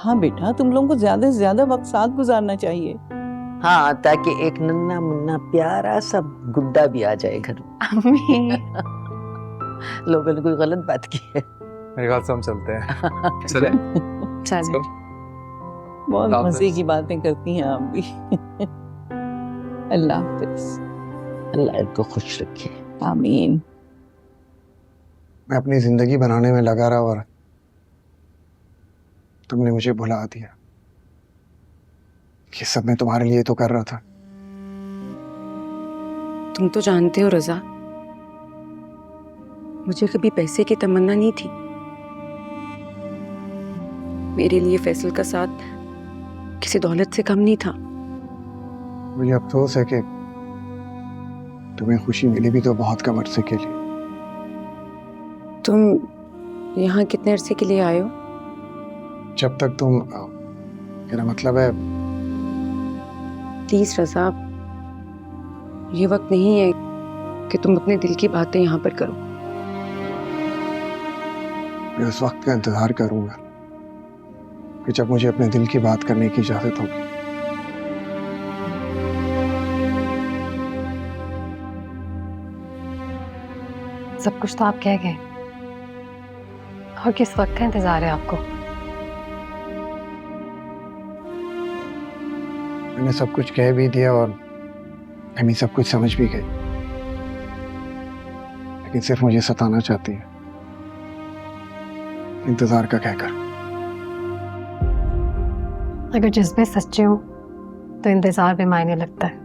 हाँ बेटा, तुम लोगों को ज्यादा से ज्यादा वक्त साथ गुजारना चाहिए। हाँ, ताकि एक नन्ना मुन्ना प्यारा सा गुड्डा भी आ जाए घर में। अम्मी लोगों ने कोई गलत बात की है? मेरे ख्याल से हम चलते हैं। चले? चलो बहुत हाफिज। मजे की बातें करती हैं आप भी। अल्लाह हाफिज। अल्लाह इनको खुश रखे। आमीन। मैं अपनी जिंदगी बनाने में लगा रहा और तुमने मुझे भुला दिया। ये सब मैं तुम्हारे लिए तो कर रहा था। तुम तो जानते हो रजा, मुझे कभी पैसे की तमन्ना नहीं थी। मेरे लिए फैसल का साथ किसी दौलत से कम नहीं था। मुझे अफसोस है कि तुम्हें खुशी मिली भी तो बहुत कम अरसे के लिए। तुम यहाँ कितने अरसे के लिए आए हो? जब तक तुम मेरा मतलब है प्लीज रजा, ये वक्त नहीं है कि तुम अपने दिल की बातें यहाँ पर करो। मैं उस वक्त का इंतजार करूंगा कि जब मुझे अपने दिल की बात करने की इजाजत होगी। सब कुछ तो आप कह गए, और किस वक्त का इंतजार है आपको? मैंने सब कुछ कह भी दिया और अम्मी सब कुछ समझ भी गई, लेकिन सिर्फ मुझे सताना चाहती है, इंतजार का कहकर। अगर जज्बे सच्चे हो तो इंतजार भी मायने लगता है।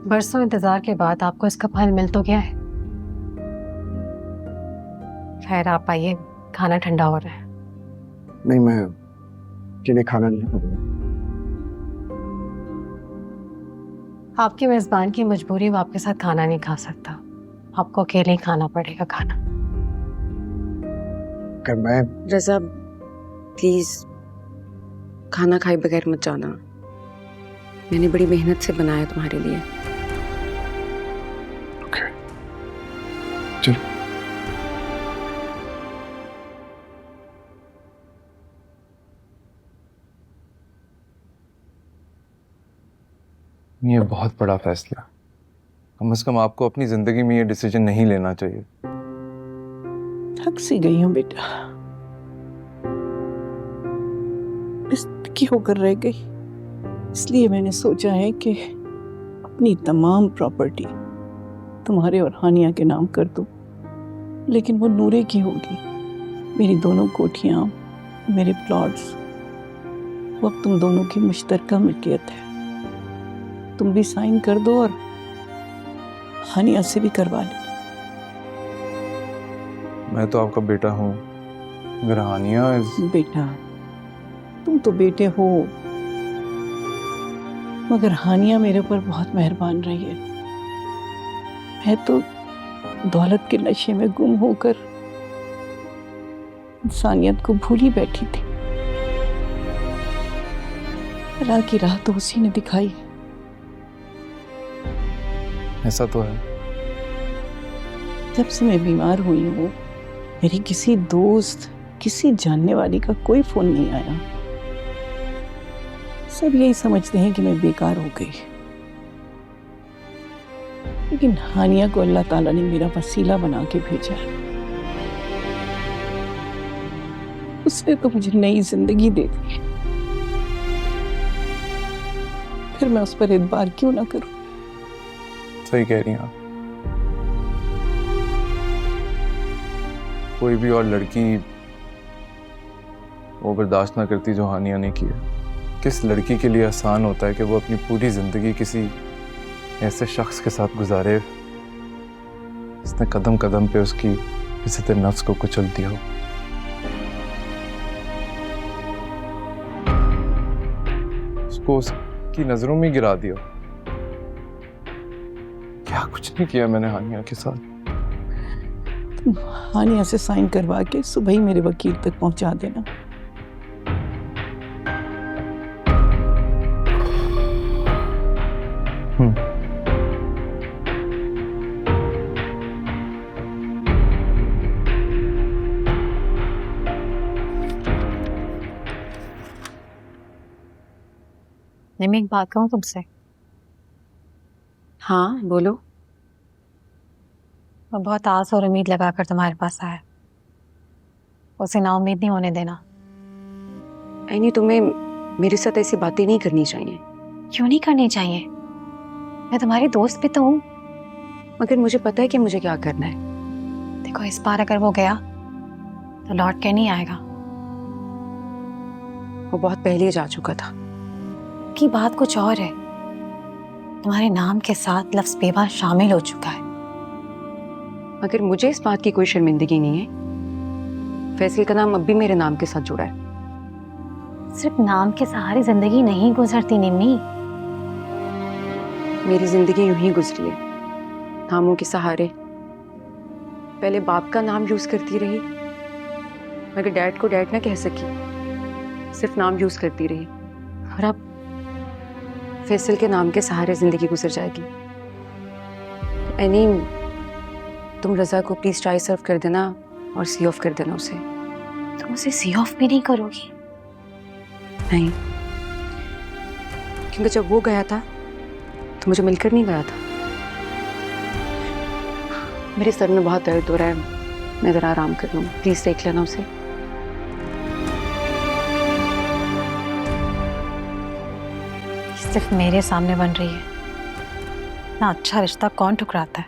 बरसों इंतजार के बाद आपको इसका फल मिल तो गया है। खैर आप आइए, खाना ठंडा हो रहा है। नहीं, मैं अकेले खाना नहीं खाऊंगा। आपके मेजबान की मजबूरी, वो आपके साथ खाना नहीं खा सकता। आपको अकेले ही खाना पड़ेगा खाना। अगर मैं रजा प्लीज खाना खाए बगैर मत जाना। मैंने बड़ी मेहनत से बनाया तुम्हारे लिए। चलो। ये बहुत बड़ा फैसला, कम से कम आपको अपनी जिंदगी में ये डिसीजन नहीं लेना चाहिए। थक सी गई हूँ बेटा, की होकर रह गई। इसलिए मैंने सोचा है कि अपनी तमाम प्रॉपर्टी तुम्हारे और हानिया के नाम कर दूं, लेकिन वो नूरे की होगी। मेरी दोनों कोठियां, मेरे प्लॉट्स, वो अब तुम दोनों की मुश्तरका मिल्कियत है। तुम भी साइन कर दो और हानिया से भी करवा लो। मैं तो आपका बेटा हूँ, अगर हानिया बेटा, तुम तो बेटे हो, मगर हानिया मेरे ऊपर बहुत मेहरबान रही है। मैं तो दौलत के नशे में गुम होकर इंसानियत को भूल ही बैठी थी। अल्लाह की राह तो उसी ने दिखाई। ऐसा तो है। जब से मैं बीमार हुई हूँ, मेरी किसी दोस्त, किसी जानने वाली का कोई फोन नहीं आया। सब यही समझते हैं कि मैं बेकार हो गई, लेकिन हानिया को अल्लाह ताला ने मेरा वसीला बना के भेजा है। उसने तो मुझे नई जिंदगी दे दी, फिर मैं उस पर एतबार क्यों ना करूं। सही कह रही हैं आप। कोई भी और लड़की वो बर्दाश्त ना करती जो हानिया ने किया। किस लड़की के लिए आसान होता है कि वो अपनी पूरी जिंदगी किसी ऐसे शख्स के साथ गुजारे जिसने कदम कदम पे उसकी इज्जत नफ्स को कुचल दिया हो। उसको उसकी नजरों में गिरा दिया। क्या कुछ नहीं किया मैंने हानिया के साथ। तुम हानिया से साइन करवा के सुबह ही मेरे वकील तक पहुंचा देना। मैं एक बात कहूँ तुमसे। हाँ बोलो। मैं बहुत आस और उम्मीद लगाकर तुम्हारे पास आया, उसे ना उम्मीद नहीं होने देना। नहीं, तुम्हें मेरे साथ ऐसी बातें नहीं करनी चाहिए। क्यों नहीं करनी चाहिए? मैं तुम्हारी दोस्त भी तो हूँ। मगर मुझे पता है कि मुझे क्या करना है। देखो, इस बार अगर वो गया तो लौट के नहीं आएगा। वो बहुत पहले ही जा चुका था। की बात कुछ और है। तुम्हारे नाम के साथ लफ्ज़ बेवा शामिल हो चुका है। मगर मुझे इस बात की कोई शर्मिंदगी नहीं है। फैसल का नाम अब भी मेरे नाम के साथ जुड़ा है। सिर्फ नाम के सहारे जिंदगी नहीं गुजरती निम्मी। मेरी जिंदगी यूं ही गुजरी है, नामों के सहारे। पहले बाप का नाम यूज करती रही, मगर डैड को डैड ना कह सकी, सिर्फ नाम यूज करती रही। और अब फैसल के नाम के सहारे जिंदगी गुजर जाएगी। एनी, तुम रजा को प्लीज चाय सर्व कर देना और सी ऑफ कर देना उसे। तुम उसे सी ऑफ भी नहीं करोगी? नहीं, क्योंकि जब वो गया था तो मुझे मिलकर नहीं गया था। मेरे सर में बहुत दर्द हो रहा है, मैं जरा आराम कर लूँ, प्लीज देख लेना उसे। सिर्फ मेरे सामने बन रही है ना। अच्छा रिश्ता कौन ठुकराता है?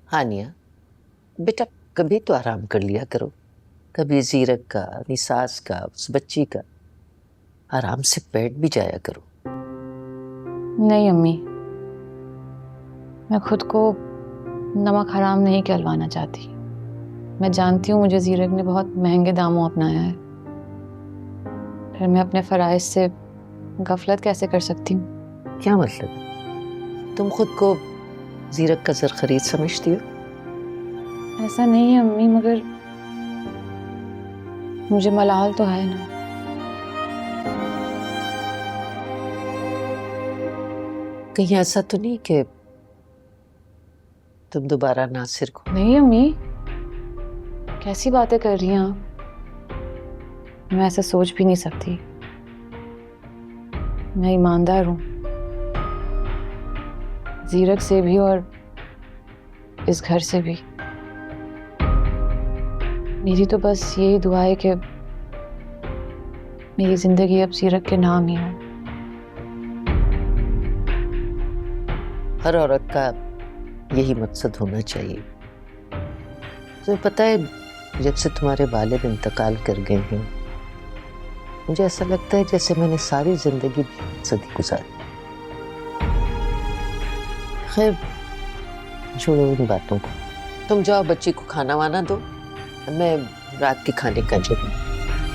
हानिया बेटा, कभी तो आराम कर लिया करो। कभी जीरक का, निसास का, उस बच्ची का, आराम से बैठ भी जाया करो। नहीं अम्मी, मैं खुद को नमक हराम नहीं कहलवाना चाहती। मैं जानती हूँ मुझे जीरक ने बहुत महंगे दामों अपनाया है, फिर मैं अपने फराइज से गफलत कैसे कर सकती हूँ? क्या मतलब? तुम खुद को जीरक का जर खरीद समझती हो? ऐसा नहीं है अम्मी, मगर मुझे मलाल तो है ना। कहीं ऐसा तो नहीं कि तुम दोबारा नासिर को? नहीं अम्मी, कैसी बातें कर रही हैं आप? मैं ऐसा सोच भी नहीं सकती। मैं ईमानदार हूँ, जीरक से भी और इस घर से भी। मेरी तो बस यही दुआ है कि मेरी जिंदगी अब जीरक के नाम ही हो। हर औरत का यही मकसद होना चाहिए। तो पता है, जब से तुम्हारे वालिद इंतकाल कर गए हैं, मुझे ऐसा लगता है जैसे मैंने सारी जिंदगी सदी गुजारी। खैर, छोड़ो उन बातों को। तुम जाओ, बच्ची को खाना वाना दो, मैं रात के खाने का जरूर।